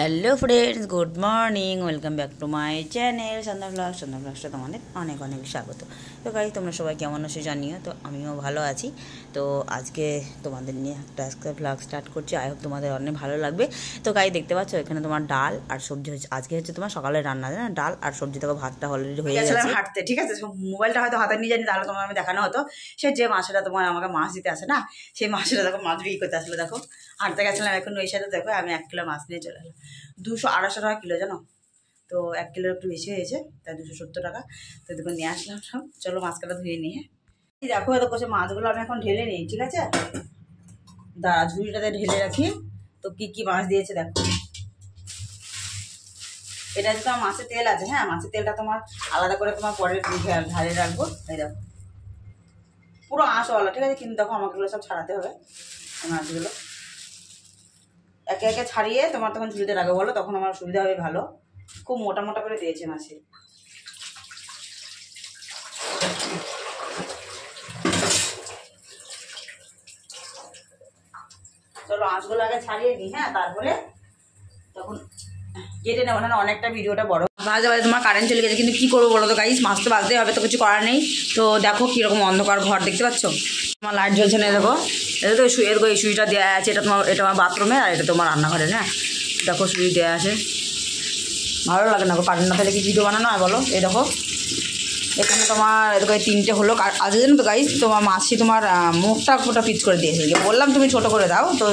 Hello friends, good morning, welcome back to my channel Sandhya ব্লগসটা তোমাদের অনেক অনেক স্বাগত। তো গাইজ, তোমরা সবাই কেমন আছো জানিও। তো আমিও ভালো আছি। তো আজকে তোমাদের নিয়ে একটা ব্লগ স্টার্ট করছি। আই হোপ তোমাদের অনেক ভালো লাগবে। তো গাই, দেখতে পাচ্ছ এখানে তোমার ডাল আর সবজি হচ্ছে। আজকে হচ্ছে তোমার সকালে রান্না, না ডাল আর সবজি। দেখো ভাতটা অলরেডি হয়ে গেছে। হাঁটতে, ঠিক আছে, মোবাইলটা হয়তো হাতে নিয়ে জানি, তাহলে তোমার আমি দেখানো হতো। সে যে মাছটা তোমার আমাকে মাছ দিতে আসে না, সেই মাছটা দেখো মাছ বিক্রি করতে আসলে। দেখো হাঁটতে গেছিলাম, এখন ওই সাথে দেখো আমি 1 কিলো মাছ নিয়ে চলে এলাম। 200-250 টাকা কিলো, জানো তো 1 কিলোর একটু বেশি হয়েছে, তাই 270 টাকা। তো দেখো নিয়ে আসলাম সব। চলো মাছটা ধুয়ে নিয়ে দেখো, দেখো সে মাছগুলো আমি এখন ঢেলে নিই, ঠিক আছে। দাঁড়া, ঝুড়িটাতে ঢেলে রাখি। তো কি কি মাছ দিয়েছে দেখো। এটা হচ্ছে তোমার মাছের তেল আছে, হ্যাঁ, মাছের তেলটা তোমার আলাদা করে তোমার পরে ঢালে রাখবো। এই দেখো পুরো আঁশওয়ালা, ঠিক আছে, কিন্তু দেখো আমাকে সব ছাড়াতে হবে মাছগুলো। একে একে ছাড়িয়ে তোমার তখন ঝুড়িতে রাখবে, বলো, তখন আমার সুবিধা হবে ভালো। খুব মোটা মোটা করে দিয়েছে মাছে। চলো আঁশগুলো আগে ছাড়িয়ে নিই, হ্যাঁ, তারপরে তখন কেটে নেবো। না অনেকটা ভিডিওটা বড় ভাজা ভাজা তোমার কারেন্ট চলে গেছে, কিন্তু কি করবো বলো তো গাইস, মাছ তো বাজতেই হবে, তো কিছু করার নেই। তো দেখো কিরকম অন্ধকার ঘর, দেখতে পাচ্ছ তোমার লাইট জ্বলছে না। দেখো এটা তো দেখো এই সুইচটা দেওয়া আছে, এটা আমার বাথরুমে, আর এটা তোমার রান্নাঘরে। হ্যাঁ দেখো সুইচ দেওয়া আছে। ভালো লাগে না কারেন্ট না থাকলে কি ভিডিও বানানো হয় বলো। এই দেখো এখানে তোমার এদিকে 3টে হলো। আজ জানো তো গাইস, তোমার মাছি তোমার মুখটা ফোটা পিচ করে দিয়েছে। বললাম তুমি ছোটো করে দাও, তো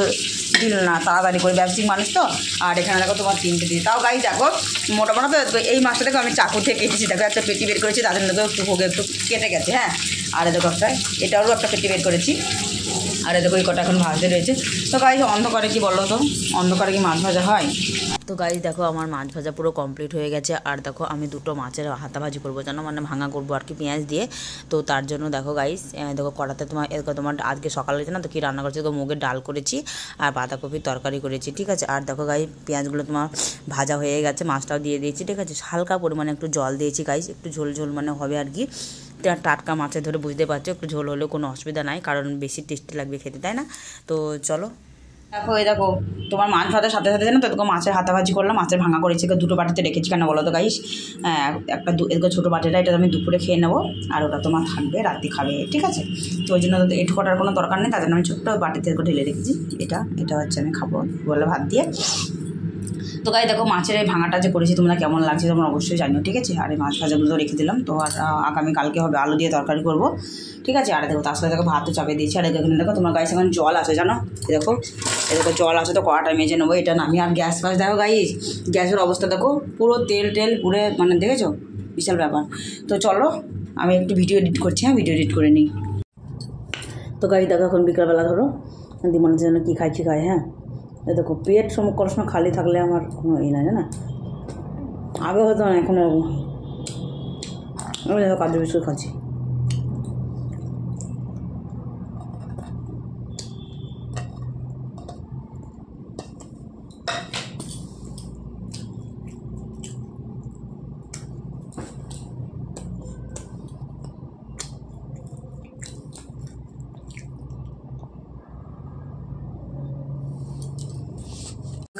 দিল না তাড়াতাড়ি করে, ব্যবসায়িক মানুষ তো। আর এখানে দেখো তোমার 3টে দিয়ে, তাও গাইস দেখো মোটা মোটা। তো এই মাছটা দেখো আমি চাকু থেকে কেটেছি, দেখো একটা পেটি বের করেছি, তাদের মধ্যে একটু হোক একটু কেটে গেছে। হ্যাঁ, আর দেখো একটা এটারও একটা পেটি বের করেছি। আর দেখো এই কটা এখন ভাজতে রয়েছে। তো গাইস অন্ধকারে কি বলো তো, অন্ধকারে কি মাছ ভাজা হয়? তো গাইস দেখো আমার মাছ ভাজা পুরো কমপ্লিট হয়ে গেছে। আর দেখো আমি 2টো মাছের হাতা ভাজি করবো, জানো, মানে ভাঙা করবো আর কি, পেঁয়াজ দিয়ে। তো তার জন্য দেখো গাইস, দেখো কড়াতে তোমার আজকে সকালে হয়েছে না, তো কী রান্না করেছি, তো মুগের ডাল করেছি আর বাঁধাকপির তরকারি করেছি, ঠিক আছে। আর দেখো গাইস পেঁয়াজগুলো তোমার ভাজা হয়ে গেছে, মাছটাও দিয়ে দিয়েছি, ঠিক আছে। হালকা পরিমাণে একটু জল দিয়েছি গাইস, একটু ঝোল ঝোল মানে হবে আর কি। টাটকা মাছের ধরে বুঝতে পারছো, একটু ঝোল হলেও কোনো অসুবিধা নাই, কারণ বেশি টেস্টি লাগবে খেতে, তাই না? তো চলো দেখো, এই দেখো তোমার মাছ ভাতের সাথে সাথে জানো তো এরকম মাছের হাতাভাজি করলাম, মাছের ভাঙা করেছি, 2টো বাটিতে রেখেছি। কেন বলো তো গাইস, একটা এরকম ছোটো বাটিটা, এটা আমি দুপুরে খেয়ে নেবো, আর ওটা তোমার থাকবে রাত্রি খাবে, ঠিক আছে। তো ওই জন্য এট করার কোনো দরকার নেই, তার জন্য আমি ছোট্ট বাটিতে এরকম ঢেলে রেখেছি। এটা হচ্ছে আমি খাবো বলে ভাত দিয়ে। তো গাই দেখো মাছের এই ভাঙাটা যে করেছি, তোমরা কেমন লাগছে তোমরা অবশ্যই জানিও, ঠিক আছে। আর এই মাছ ভাজাগুলো তো রেখে দিলাম। তো আর আগামীকালকে হবে আলু দিয়ে তরকারি করবো, ঠিক আছে। আর দেখো তার সাথে দেখো ভাতও চাপিয়ে দিয়েছি। আর এখানে দেখো তোমার গাইস এখন জল আছে, জানো, দেখো এরকম জল আছে। তো কড়াটা মেজে নেবো, এটা নামিয়ে। আর গ্যাস ফাস দেখো গাইস, গ্যাসের অবস্থা দেখো পুরো তেল টেল পুরে, মানে দেখেছো বিশাল ব্যাপার। তো চলো আমি একটু ভিডিও এডিট করছি, হ্যাঁ, ভিডিও এডিট করে নিই। তো গাইস দেখো এখন বিকালবেলা ধরো দিমনের জন্য কী খাইছি খাই, হ্যাঁ। দেখো পেট কোনো সময় খালি থাকলে আমার কোনো ই না, জানা, আগে হতো না, এখন আমি দেখো কাজু বিস্কুট খাচ্ছি।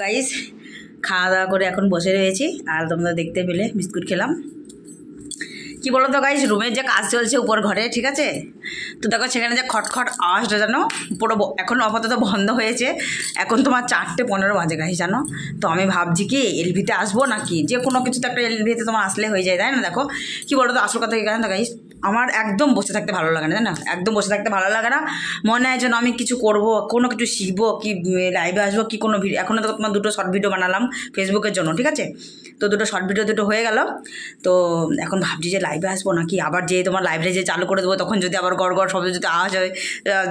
গাইস খাওয়া দাওয়া করে এখন বসে রয়েছি, আর তোমরা দেখতে পেলে বিস্কুট খেলাম। কি বলো তো গাইস, রুমের যে কাজ চলছে উপর ঘরে, ঠিক আছে। তো দেখো সেখানে যে খটখট আওয়াজটা জানো পুরো এখন আপাতত বন্ধ হয়েছে। এখন তোমার 4:15 বাজে গাইস, জানো। তো আমি ভাবছি কি এলভিতে আসবো নাকি, যে কোনো কিছু তো একটা এলভিতে তোমার আসলে হয়ে যায়, তাই না। দেখো কি বলো তো, আসল কথা কি জানো তো গাইস, আমার একদম বসে থাকতে ভালো লাগে না, জানো, একদম বসে থাকতে ভালো লাগে না। মনে হয় যেন আমি কিছু করব, কোনো কিছু শিখবো, কি লাইভে আসবো, কি কোনো ভিডিও। এখন তো তোমার 2টো শর্ট ভিডিও বানালাম ফেসবুকের জন্য, ঠিক আছে। তো 2টো শর্ট ভিডিও হয়ে গেল। তো এখন ভাবছি যে লাইভে আসবো নাকি, আবার যে তোমার লাইভে যে চালু করে দেবো, তখন যদি আবার গড় গড় শব্দ যদি আওয়াজ হয়,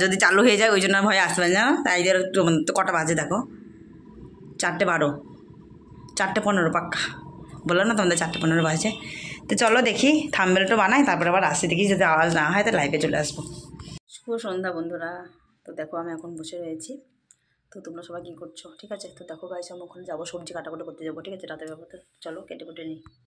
যদি চালু হয়ে যায়, ওই জন্য ভয় আসবে না, জানো। তাই একটু, তো কটা বাজে দেখো, 4:12, 4:15 পাক্কা, বললো না তোমাদের 4:15 বাজে। তো চলো দেখি থাম্বনেলটা বানাই, তারপরে আবার আসতে দেখি, যদি আওয়াজ না হয় তো লাইভে চলে আসবো। শুভ সন্ধ্যা বন্ধুরা। তো দেখো আমি এখন বসে রয়েছি। তো তোমরা সবাই কী করছো, ঠিক আছে। তো দেখো গাইস আমি ওখানে যাবো, সবজি কাটাকুটি করতে যাবো, ঠিক আছে, রাতের ব্যাপারে। চলো কেটে কুটে নিই।